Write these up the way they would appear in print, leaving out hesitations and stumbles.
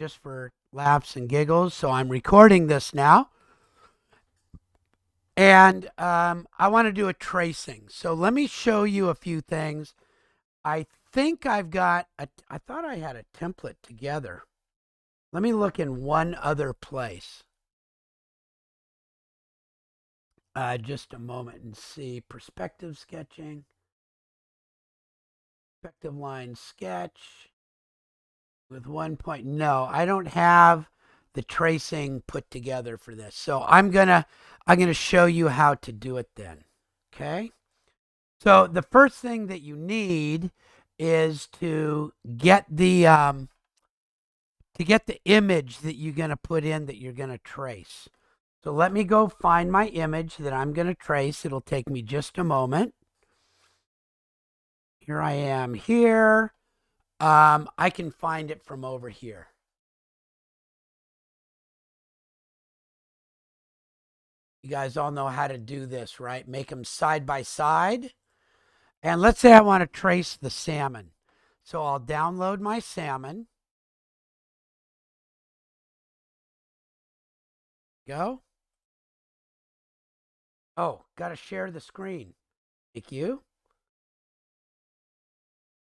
just for laughs and giggles. So I'm recording this now. And I want to do a tracing. So let me show you a few things. I think I thought I had a template together. Let me look in one other place. Just a moment and see. Perspective sketching. Perspective line sketch with 1 point. No, I don't have the tracing put together for this. So I'm gonna show you how to do it then. Okay. So the first thing that you need is to get the image that you're gonna put in that you're gonna trace. So let me go find my image that I'm gonna trace. It'll take me just a moment. Here I am here. I can find it from over here. You guys all know how to do this, right? Make them side by side. And let's say I want to trace the salmon. So I'll download my salmon. Go. Oh, got to share the screen. Thank you.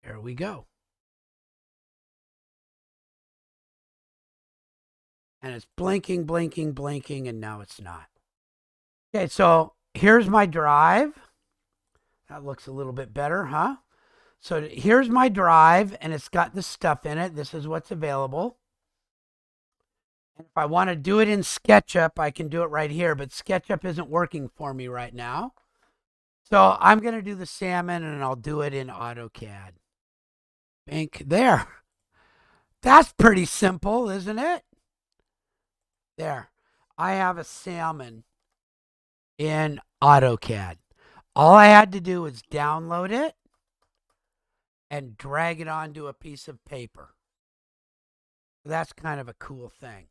There we go. And it's blinking, blinking, blinking, and now it's not. Okay, so here's my drive. That looks a little bit better, huh? So here's my drive, and it's got the stuff in it. This is what's available. And if I want to do it in SketchUp, I can do it right here, but SketchUp isn't working for me right now. So I'm going to do the salmon, and I'll do it in AutoCAD. Bink there. That's pretty simple, isn't it? There. I have a salmon in AutoCAD. All I had to do was download it and drag it onto a piece of paper. That's kind of a cool thing.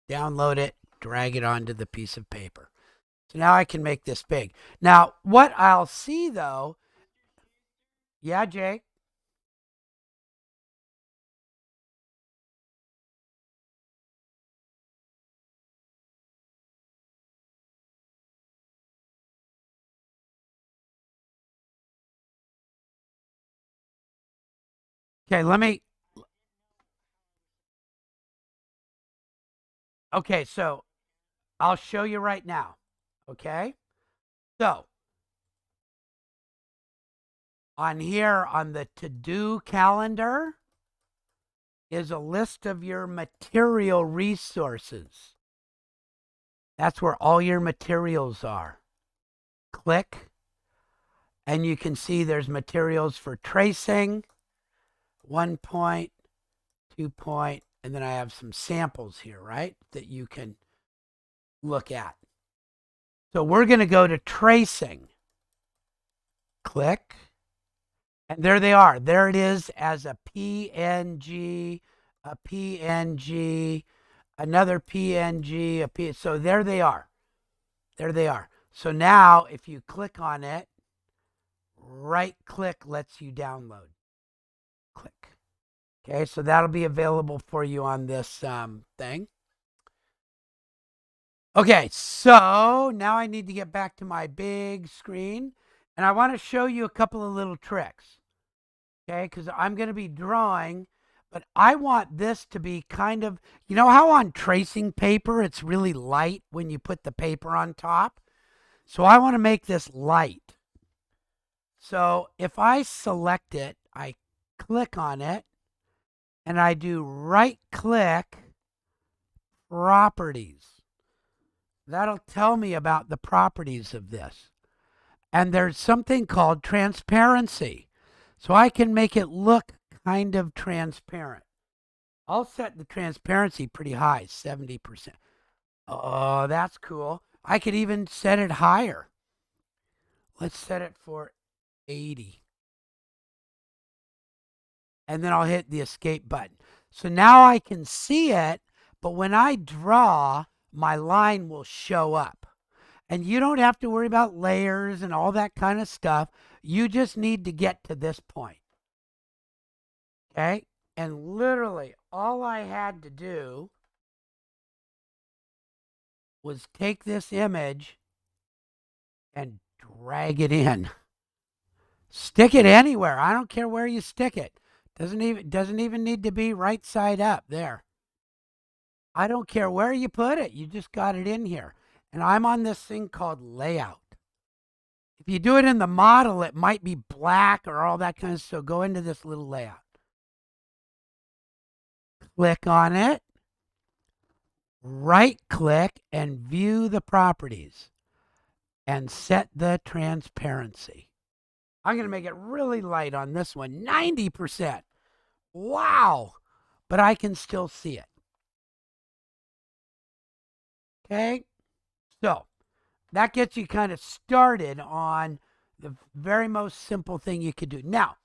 Download it, drag it onto the piece of paper. So now I can make this big. Now, what I'll see though, yeah, Jake? Okay, okay, so I'll show you right now. Okay? So, on here on the to-do calendar is a list of your material resources. That's where all your materials are. Click, and you can see there's materials for tracing, 1 point, 2 point, and then I have some samples here, right, that you can look at. So we're going to go to tracing. Click. And there they are. There it is as a PNG, a PNG, another PNG, so there they are. There they are. So now if you click on it, right click lets you download. Click. Okay, so that'll be available for you on this thing. Okay, so now I need to get back to my big screen, and I want to show you a couple of little tricks. Okay, because I'm going to be drawing, but I want this to be kind of, you know how on tracing paper it's really light when you put the paper on top? So I want to make this light. So if I select it, I click on it, and I do right click, properties. That'll tell me about the properties of this. And there's something called transparency. So I can make it look kind of transparent. I'll set the transparency pretty high, 70%. Oh, that's cool. I could even set it higher. Let's set it for 80. And then I'll hit the escape button. So now I can see it, but when I draw, my line will show up. And you don't have to worry about layers and all that kind of stuff. You just need to get to this point. Okay? And literally all I had to do was take this image and drag it in. Stick it anywhere. I don't care where you stick it. Doesn't even need to be right side up there. I don't care where you put it. You just got it in here. And I'm on this thing called layout. If you do it in the model, it might be black or all that kind of stuff. So go into this little layout. Click on it. Right click and view the properties and set the transparency. I'm going to make it really light on this one, 90%. Wow. But I can still see it. Okay. So that gets you kind of started on the very most simple thing you could do. Now,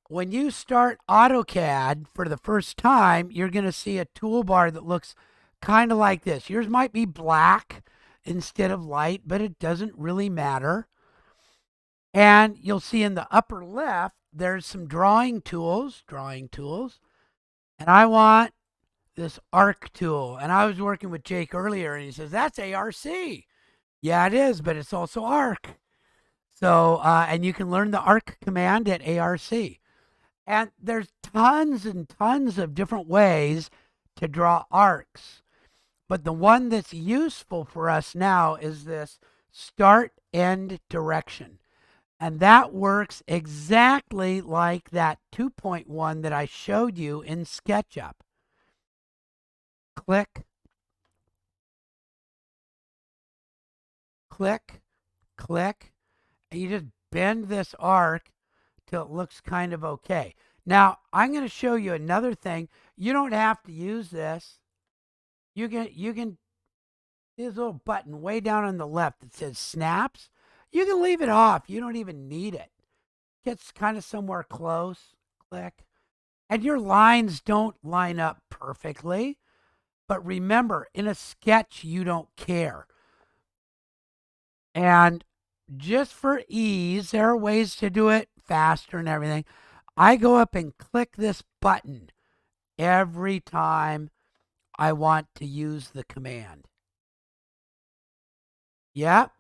when you start AutoCAD for the first time, you're going to see a toolbar that looks kind of like this. Yours might be black instead of light, but it doesn't really matter. And you'll see in the upper left, there's some drawing tools. And I want this arc tool. And I was working with Jake earlier, and he says, that's ARC. Yeah, it is, but it's also arc. So, and you can learn the arc command at ARC. And there's tons and tons of different ways to draw arcs. But the one that's useful for us now is this start end direction. And that works exactly like that 2.1 that I showed you in SketchUp. Click, click, click, and you just bend this arc till it looks kind of okay. Now, I'm going to show you another thing. You don't have to use this. You can there's a little button way down on the left that says snaps. You can leave it off. You don't even need it. Gets kind of somewhere close. Click. And your lines don't line up perfectly. But remember, in a sketch, you don't care. And just for ease, there are ways to do it faster and everything. I go up and click this button every time I want to use the command. Yep.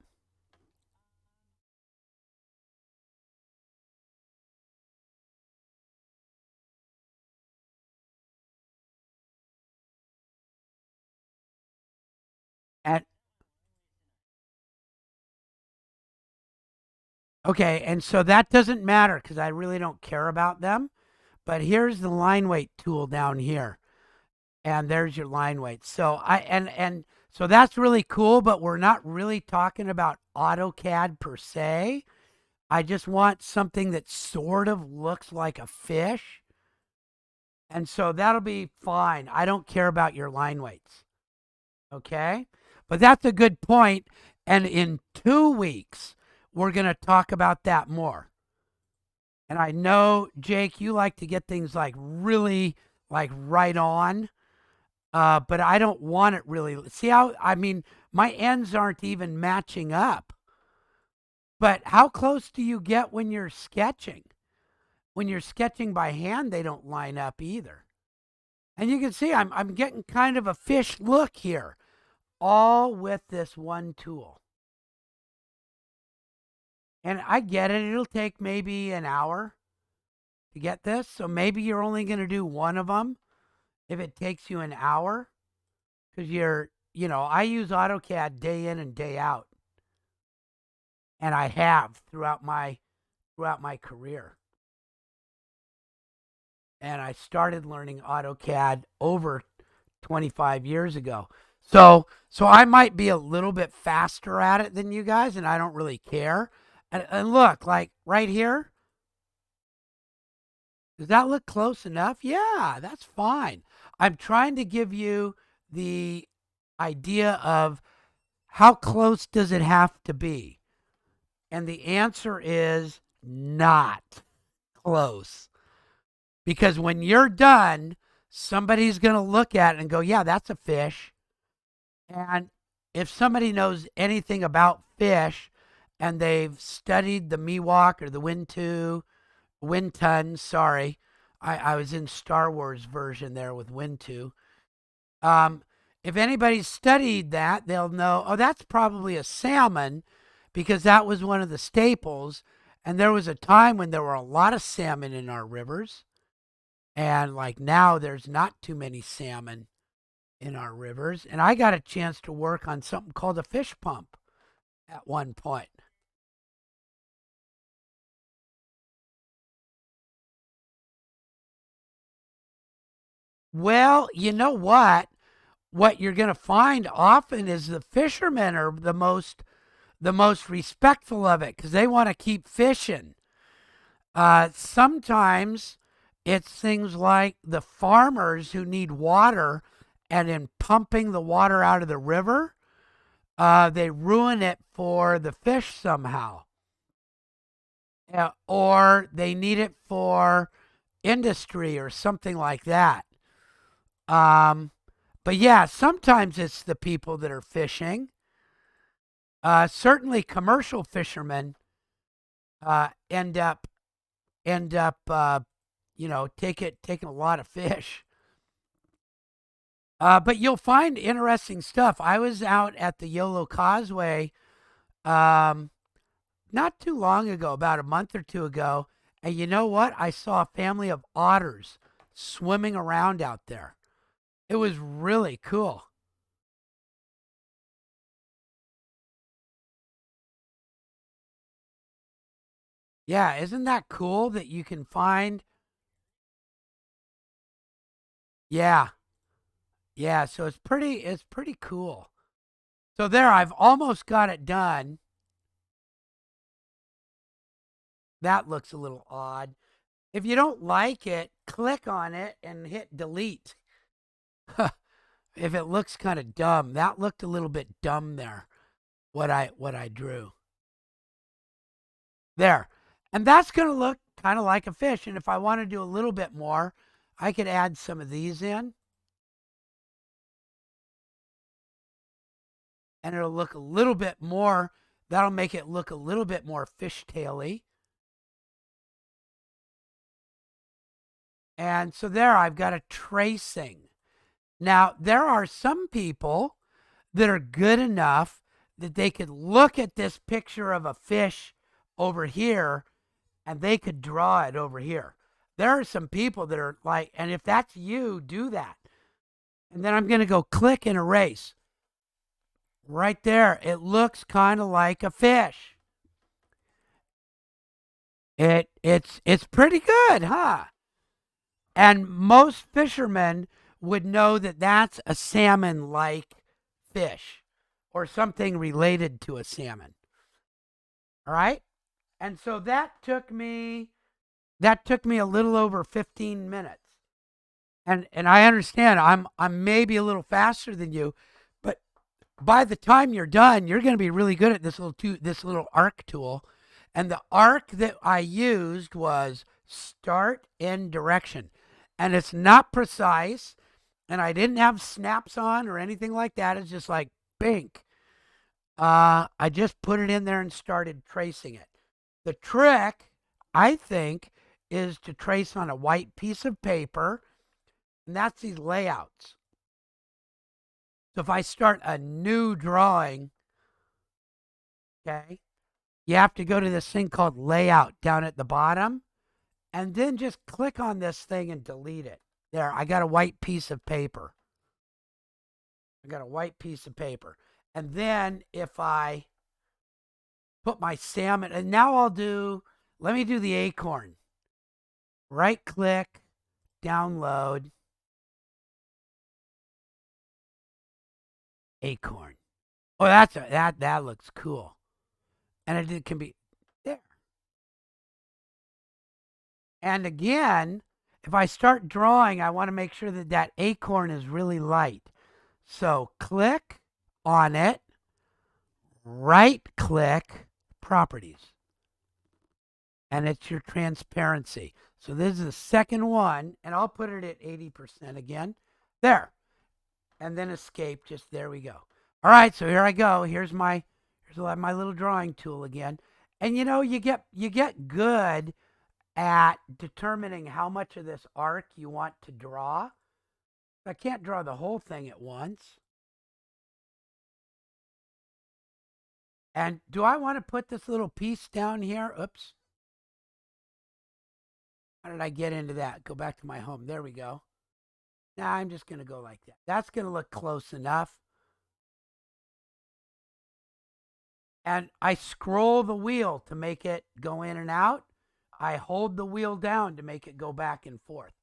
And okay, and so that doesn't matter because I really don't care about them. But here's the line weight tool down here. And there's your line weight. So and so that's really cool, but we're not really talking about AutoCAD per se. I just want something that sort of looks like a fish. And so that'll be fine. I don't care about your line weights. Okay? But that's a good point. And in 2 weeks, we're going to talk about that more. And I know, Jake, you like to get things like really like right on. But I don't want it really. See how, I mean, my ends aren't even matching up. But how close do you get when you're sketching? When you're sketching by hand, they don't line up either. And you can see I'm getting kind of a fish look here, all with this one tool. And I get it. It'll take maybe an hour to get this. So maybe you're only going to do one of them if it takes you an hour. Because I use AutoCAD day in and day out. And I have throughout my career. And I started learning AutoCAD over 25 years ago. So I might be a little bit faster at it than you guys, and I don't really care. And look, like right here, does that look close enough? Yeah, that's fine. I'm trying to give you the idea of how close does it have to be? And the answer is not close. Because when you're done, somebody's going to look at it and go, yeah, that's a fish. And if somebody knows anything about fish and they've studied the Miwok or the Win2, Win ton, sorry, I was in Star Wars version there with Wintu. Um, if anybody's studied that, they'll know, oh, that's probably a salmon because that was one of the staples. And there was a time when there were a lot of salmon in our rivers. And like now, there's not too many salmon in our rivers. And I got a chance to work on something called a fish pump at one point. Well, you know what? What you're going to find often is the fishermen are the most respectful of it because they want to keep fishing. Sometimes it's things like the farmers who need water, and in pumping the water out of the river, they ruin it for the fish somehow. Or they need it for industry or something like that. Um, but yeah, sometimes it's the people that are fishing. Certainly, commercial fishermen end up taking a lot of fish. But you'll find interesting stuff. I was out at the Yolo Causeway um, not too long ago, about a month or two ago, and you know what? I saw a family of otters swimming around out there. It was really cool. Yeah, isn't that cool that you can find? Yeah, yeah. So it's pretty cool. So there, I've almost got it done. That looks a little odd. If you don't like it, click on it and hit delete. If it looks kind of dumb, that looked a little bit dumb there. What I drew there, and that's going to look kind of like a fish. And if I want to do a little bit more, I could add some of these in, and it'll look a little bit more. That'll make it look a little bit more fishtaily. And so there, I've got a tracing. Now, there are some people that are good enough that they could look at this picture of a fish over here and they could draw it over here. There are some people that are like, and if that's you, do that. And then I'm going to go click and erase. Right there, it looks kind of like a fish. It's pretty good, huh? And most fishermen would know that that's a salmon like fish or something related to a salmon. All right? And so that took me a little over 15 minutes. And I understand I'm maybe a little faster than you, but by the time you're done, you're going to be really good at this little arc tool. And the arc that I used was start in direction. And it's not precise, and I didn't have snaps on or anything like that. It's just like bink. I just put it in there and started tracing it. The trick, I think, is to trace on a white piece of paper, and that's these layouts. So if I start a new drawing, okay, you have to go to this thing called layout down at the bottom, and then just click on this thing and delete it. There, I got a white piece of paper. I got a white piece of paper. And then if I put my salmon, and now let me do the acorn. Right click, download, acorn. Oh, that looks cool. And it can be there. And again, if I start drawing, I want to make sure that that acorn is really light. So click on it, right click, properties, and it's your transparency. So this is the second one, and I'll put it at 80% again. There. And then escape, just there we go. All right, so here I go. Here's my little drawing tool again. And you get good at determining how much of this arc you want to draw. I can't draw the whole thing at once. And do I want to put this little piece down here? Oops. How did I get into that? Go back to my home. There we go. Now I'm just going to go like that. That's going to look close enough. And I scroll the wheel to make it go in and out. I hold the wheel down to make it go back and forth.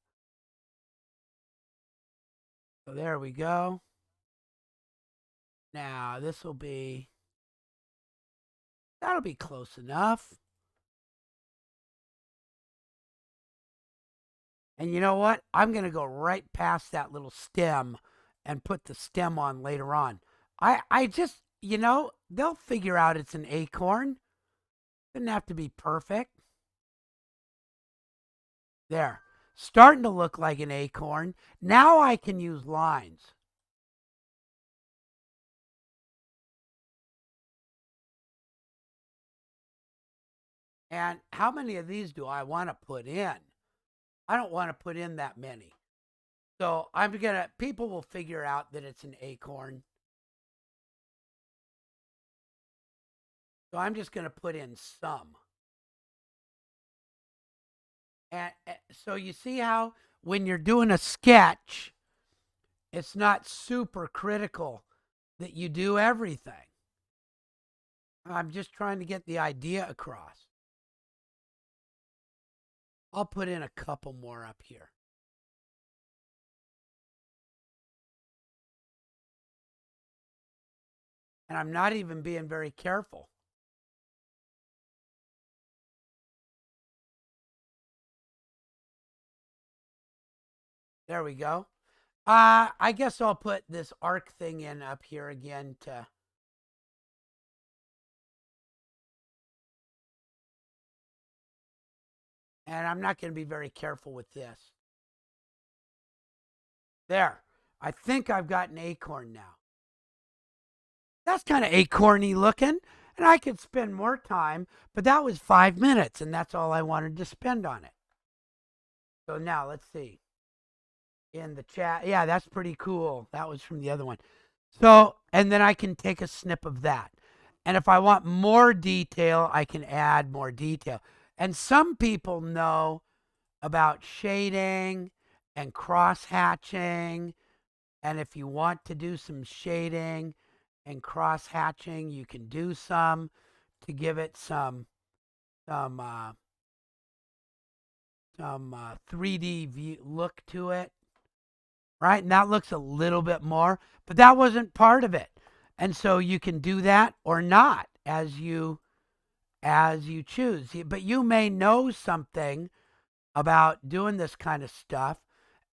So there we go. Now this will be, that'll be close enough. And you know what? I'm going to go right past that little stem and put the stem on later on. I just, they'll figure out it's an acorn. Doesn't have to be perfect. There. Starting to look like an acorn. Now I can use lines. And how many of these do I want to put in? I don't want to put in that many. So people will figure out that it's an acorn. So I'm just going to put in some. And so you see how when you're doing a sketch, it's not super critical that you do everything. I'm just trying to get the idea across. I'll put in a couple more up here. And I'm not even being very careful. There we go. I guess I'll put this arc thing in up here again to. And I'm not going to be very careful with this. There. I think I've got an acorn now. That's kind of acorny looking. And I could spend more time, but that was 5 minutes, and that's all I wanted to spend on it. So now let's see. In the chat. Yeah, that's pretty cool. That was from the other one. So, and then I can take a snip of that. And if I want more detail, I can add more detail. And some people know about shading and cross hatching. And if you want to do some shading and cross hatching, you can do some to give it some 3D view look to it. Right? And that looks a little bit more, but that wasn't part of it. And so you can do that or not as you choose. But you may know something about doing this kind of stuff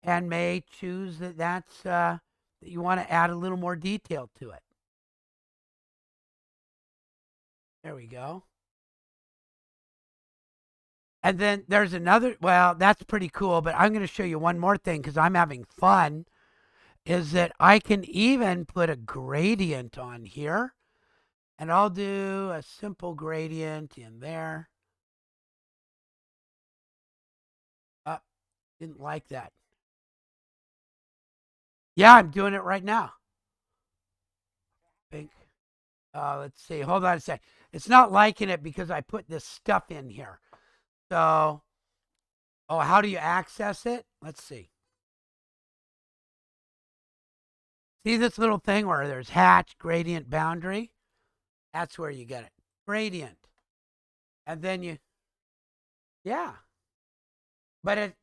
and may choose that you want to add a little more detail to it. There we go. And then there's another, well, that's pretty cool, but I'm going to show you one more thing because I'm having fun, is that I can even put a gradient on here. And I'll do a simple gradient in there. Didn't like that. Yeah, I'm doing it right now. Pink. Let's see. Hold on a sec. It's not liking it because I put this stuff in here. So, how do you access it? Let's see. See this little thing where there's hatch, gradient, boundary? That's where you get it. Gradient. And then yeah. But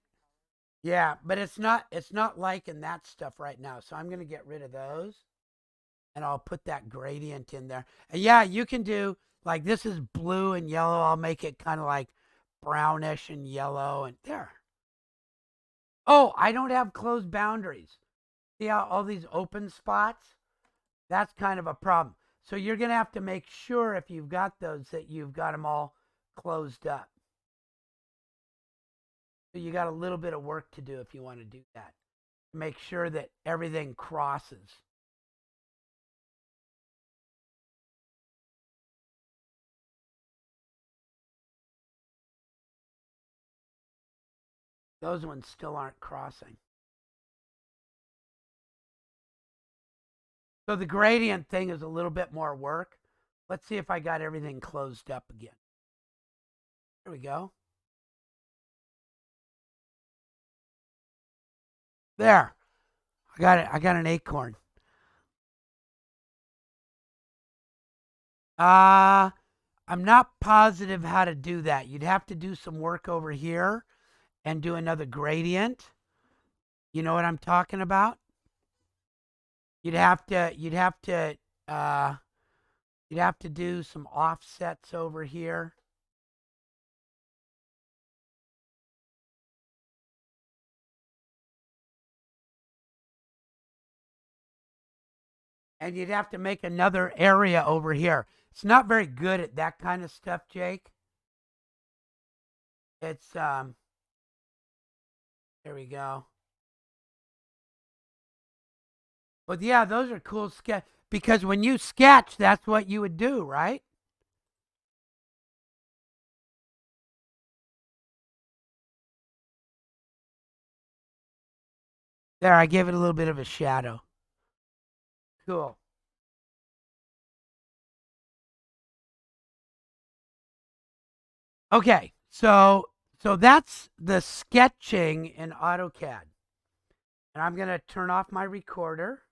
it's not liking that stuff right now. So I'm going to get rid of those. And I'll put that gradient in there. And yeah, you can do, like, this is blue and yellow. I'll make it kind of like brownish and yellow and there. Oh, I don't have closed boundaries. See how all these open spots? That's kind of a problem. So you're going to have to make sure if you've got those that you've got them all closed up. So you got a little bit of work to do if you want to do that. Make sure that everything crosses. Those ones still aren't crossing. So the gradient thing is a little bit more work. Let's see if I got everything closed up again. There we go. There. I got it. I got an acorn. I'm not positive how to do that. You'd have to do some work over here and do another gradient. You know what I'm talking about? You'd have to do some offsets over here. And you'd have to make another area over here. It's not very good at that kind of stuff, Jake. It's there we go. But yeah, those are cool sketch because when you sketch, that's what you would do, right? There, I gave it a little bit of a shadow. Cool. Okay, so that's the sketching in AutoCAD. And I'm going to turn off my recorder.